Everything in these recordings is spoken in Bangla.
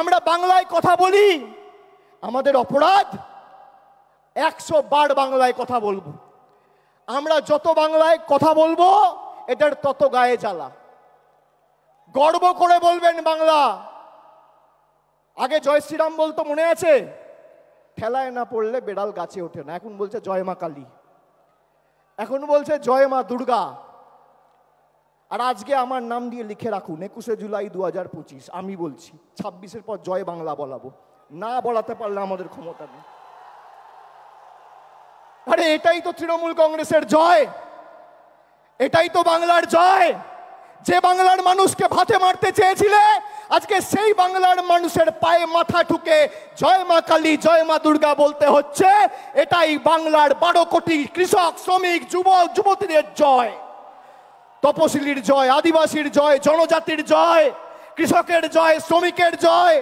আমরা বাংলায় কথা বলি, আমাদের অপরাধ 100 বার বাংলায় কথা বলবো। আমরা যত বাংলায় কথা বলবো এদের তত গায়ে জ্বালা। গর্ব করে বলবেন বাংলা। আগে জয় শ্রীরাম বলতো, মনে আছে? ঠেলায় না পড়লে বেড়াল গাছে ওঠে না। এখন বলছে জয় মা কালী, এখন বলছে জয় মা দুর্গা। আর আজকে আমার নাম দিয়ে লিখে রাখুন 21শে জুলাই 2025। আমি বলছি 26-এর পর জয় বাংলা বলাবো, না বলাতে পারলে আমাদের ক্ষমতা নেই। আরে এটাই তো তৃণমূল কংগ্রেসের জয়, এটাই তো বাংলার জয়। যে বাংলার মানুষকে ভাতে মারতে চেয়েছিলে, আজকে সেই বাংলার মানুষের পায়ে মাথা ঠুকে জয় মা কালী জয় মা দুর্গা বলতে হচ্ছে। এটাই বাংলার 12 কোটি কৃষক, শ্রমিক, যুবক যুবতীদের জয়, তপশিলীর জয়, আদিবাসীর জয়, জনজাতির জয়, কৃষকের জয়, শ্রমিকের জয়,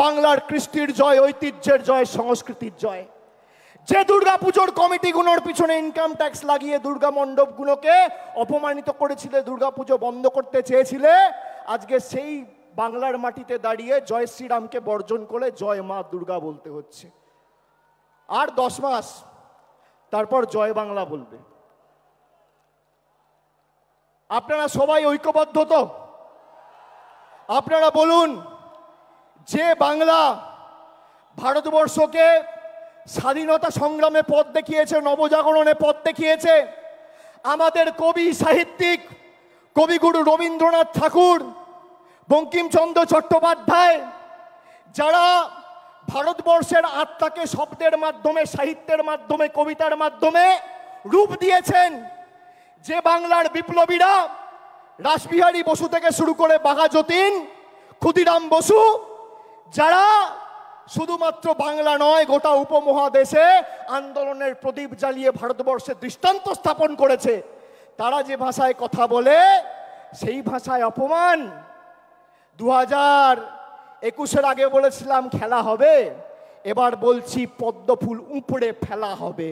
বাংলার কৃষ্টির জয়, ঐতিহ্যের জয়, সংস্কৃতির জয়। যে দুর্গাপুজোর কমিটিগুলোর পিছনে ইনকাম ট্যাক্স লাগিয়ে দুর্গা মণ্ডপগুলোকে অপমানিত করেছিলে, দুর্গাপুজো বন্ধ করতে চেয়েছিলে, আজকে সেই বাংলার মাটিতে দাঁড়িয়ে জয় শ্রীরামকে বর্জন করে জয় মা দুর্গা বলতে হচ্ছে। আর 10 মাস তারপর জয় বাংলা বলবে। আপনারা সবাই ঐক্যবদ্ধ তো? আপনারা বলুন, যে বাংলা ভারতবর্ষকে স্বাধীনতা সংগ্রামে পথ দেখিয়েছে, নবজাগরণে পথ দেখিয়েছে, আমাদের কবি সাহিত্যিক কবিগুরু রবীন্দ্রনাথ ঠাকুর, বঙ্কিমচন্দ্র চট্টোপাধ্যায়, যারা ভারতবর্ষের আত্মাকে শব্দের মাধ্যমে, সাহিত্যের মাধ্যমে, কবিতার মাধ্যমে রূপ দিয়েছেন, যে বাংলার বিপ্লবীরা রাসবিহারী বসু থেকে শুরু করে বাঘা যতীন, ক্ষুদিরাম বসু, যারা শুধুমাত্র বাংলা নয় গোটা উপমহাদেশে আন্দোলনের প্রদীপ জ্বালিয়ে ভারতবর্ষে দৃষ্টান্ত স্থাপন করেছে, তারা যে ভাষায় কথা বলে সেই ভাষায় অপমান। 2021-এর আগে বলেছিলাম খেলা হবে, এবার বলছি পদ্মফুল উপড়ে ফেলা হবে।